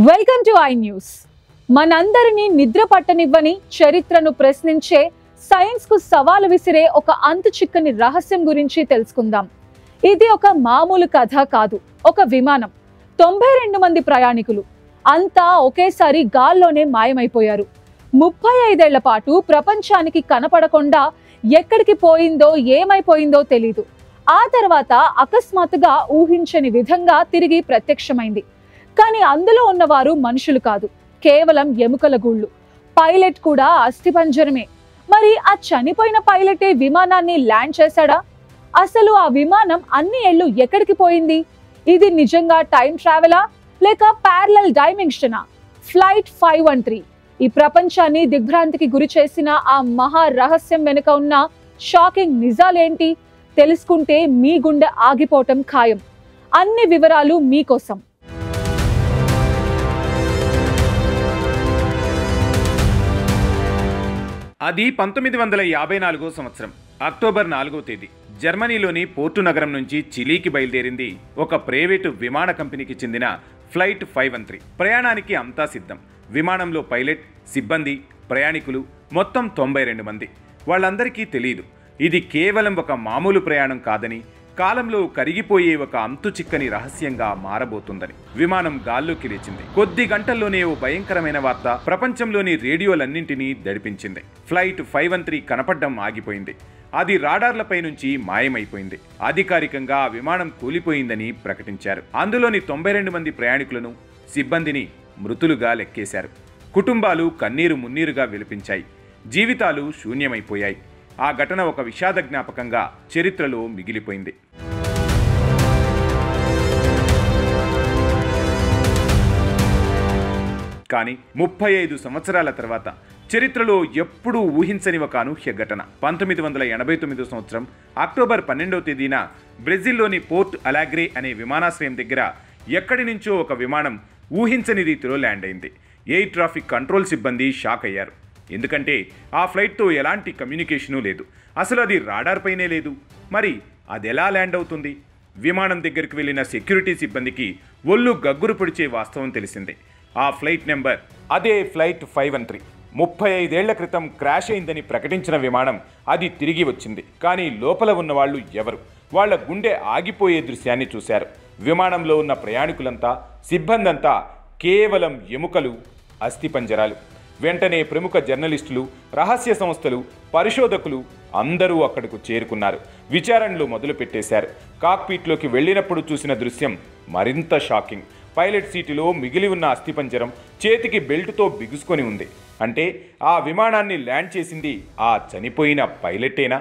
Welcome to I news. మనందరినీ నిద్ర పట్టనివ్వని చరిత్రను ప్రశ్నించే సైన్స్ కు సవాలు విసిరే ఒక అంతు చిక్కని రహస్యం గురించి తెలుసుకుందాం. ఇది ఒక మామూలు కథ కాదు, ఒక విమానం. 92 మంది ప్రయాణికులు అంతా ఒకేసారి గాల్లోనే మాయమైపోయారు. 35 ఏళ్ల పాటు ప్రపంచానికి కనపడకుండా ఎక్కడికి పోయిందో ఏమైపోయిందో తెలీదు. ఆ తర్వాత అకస్మాత్తుగా ఊహించని విధంగా తిరిగి ప్రత్యక్షమైంది. కానీ అందులో ఉన్నవారు మనుషులు కాదు, కేవలం ఎముకల గూళ్ళు. పైలట్ కూడా అస్థిపంజరమే. మరి ఆ చనిపోయిన పైలటే విమానాన్ని ల్యాండ్ చేశాడా? అసలు ఆ విమానం అన్ని ఏళ్ళు ఎక్కడికి పోయింది? ఇది నిజంగా టైం ట్రావెలా లేక ప్యారలల్ డైమెన్షనా? ఫ్లైట్ 513 ఈ ప్రపంచాన్ని దిగ్భ్రాంతికి గురి చేసిన ఆ మహా రహస్యం వెనుక ఉన్న షాకింగ్ నిజాలేంటి తెలుసుకుంటే మీ గుండె ఆగిపోవటం ఖాయం. అన్ని వివరాలు మీకోసం. అది 1954 సంవత్సరం అక్టోబర్ 4వ తేదీ జర్మనీలోని పోర్టు నగరం నుంచి చిలీకి బయలుదేరింది ఒక ప్రైవేటు విమాన కంపెనీకి చెందిన ఫ్లైట్ 513. ప్రయాణానికి అంతా సిద్ధం. విమానంలో పైలట్, సిబ్బంది, ప్రయాణికులు మొత్తం 92 మంది. వాళ్ళందరికీ తెలియదు ఇది కేవలం ఒక మామూలు ప్రయాణం కాదని, కాలంలో కరిగిపోయే ఒక అంతు చిక్కని రహస్యంగా మారబోతుందని. విమానం గాల్లోకి లేచింది. కొద్ది గంటల్లోనే ఓ భయంకరమైన వార్త ప్రపంచంలోని రేడియోలన్నింటినీ దడిపించింది. ఫ్లైట్ 513 కనపడ్డం ఆగిపోయింది. అది రాడార్లపై నుంచి మాయమైపోయింది. అధికారికంగా ఆ విమానం కూలిపోయిందని ప్రకటించారు. అందులోని 92 మంది ప్రయాణికులను, సిబ్బందిని మృతులుగా లెక్కేశారు. కుటుంబాలు కన్నీరు మున్నీరుగా విలపించాయి. జీవితాలు శూన్యమైపోయాయి. ఆ ఘటన ఒక విషాద జ్ఞాపకంగా చరిత్రలో మిగిలిపోయింది. కానీ 35 సంవత్సరాల తర్వాత చరిత్రలో ఎప్పుడూ ఊహించని ఒక అనూహ్య ఘటన. 1989 సంవత్సరం అక్టోబర్ 12వ తేదీన బ్రెజిల్లోని పోర్ట్ అలాగ్రే అనే విమానాశ్రయం దగ్గర ఎక్కడి నుంచో ఒక విమానం ఊహించని రీతిలో ల్యాండ్ అయింది. ఎయిర్ ట్రాఫిక్ కంట్రోల్ సిబ్బంది షాక్ అయ్యారు. ఎందుకంటే ఆ ఫ్లైట్తో ఎలాంటి కమ్యూనికేషను లేదు. అసలు అది రాడార్ పైనే లేదు. మరి అది ఎలా ల్యాండ్ అవుతుంది? విమానం దగ్గరికి వెళ్ళిన సెక్యూరిటీ సిబ్బందికి ఒళ్ళు గగ్గురు పొడిచే వాస్తవం తెలిసిందే. ఆ ఫ్లైట్ నెంబర్ అదే ఫ్లైట్ 513. 35 ఏళ్ల క్రితం క్రాష్ అయిందని ప్రకటించిన విమానం అది తిరిగి వచ్చింది. కానీ లోపల ఉన్న వాళ్ళు ఎవరు? వాళ్ల గుండె ఆగిపోయే దృశ్యాన్ని చూశారు. విమానంలో ఉన్న ప్రయాణికులంతా, సిబ్బందంతా కేవలం ఎముకలు, అస్థిపంజరాలు. వెంటనే ప్రముఖ జర్నలిస్టులు, రహస్య సంస్థలు, పరిశోధకులు అందరూ అక్కడకు చేరుకున్నారు. విచారణలు మొదలు పెట్టేశారు. కాక్పిట్లోకి వెళ్ళినప్పుడు చూసిన దృశ్యం మరింత షాకింగ్. పైలట్ సీటులో మిగిలి ఉన్న అస్థిపంజరం చేతికి బెల్టుతో బిగుసుకొని ఉంది. అంటే ఆ విమానాన్ని ల్యాండ్ చేసింది ఆ చనిపోయిన పైలటేనా?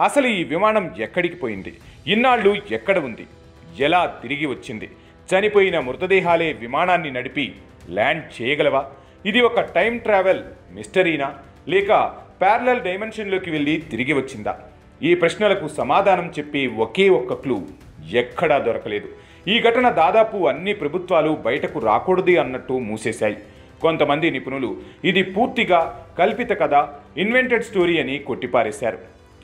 అసలు ఈ విమానం ఎక్కడికి పోయింది? ఇన్నాళ్ళు ఎక్కడ ఉంది? ఎలా తిరిగి వచ్చింది? చనిపోయిన మృతదేహాలే విమానాన్ని నడిపి ల్యాండ్ చేయగలవా? ఇది ఒక టైం ట్రావెల్ మిస్టరీనా లేక ప్యారలల్ డైమెన్షన్లోకి వెళ్ళి తిరిగి వచ్చిందా? ఈ ప్రశ్నలకు సమాధానం చెప్పే ఒకే ఒక్క క్లూ ఎక్కడా దొరకలేదు. ఈ ఘటన దాదాపు అన్ని ప్రభుత్వాలు బయటకు రాకూడదు అన్నట్టు మూసేశాయి. కొంతమంది నిపుణులు ఇది పూర్తిగా కల్పిత కథ, ఇన్వెంటెడ్ స్టోరీ అని కొట్టిపారేశారు.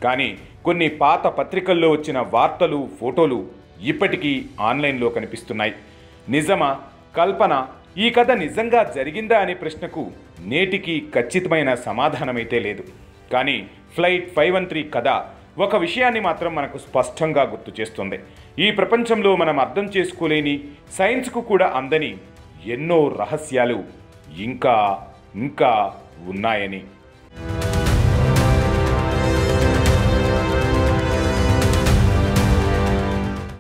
కానీ కొన్ని పాత పత్రికల్లో వచ్చిన వార్తలు, ఫోటోలు ఇప్పటికీ ఆన్లైన్లో కనిపిస్తున్నాయి. నిజమా, కల్పన? ఈ కథ నిజంగా జరిగిందా అనే ప్రశ్నకు నేటికి ఖచ్చితమైన సమాధానమైతే లేదు. కానీ ఫ్లైట్ 513 కథ ఒక విషయాన్ని మాత్రం మనకు స్పష్టంగా గుర్తు చేస్తుంది. ఈ ప్రపంచంలో మనం అర్థం చేసుకోలేని, సైన్స్కు కూడా అందని ఎన్నో రహస్యాలు ఇంకా ఉన్నాయని.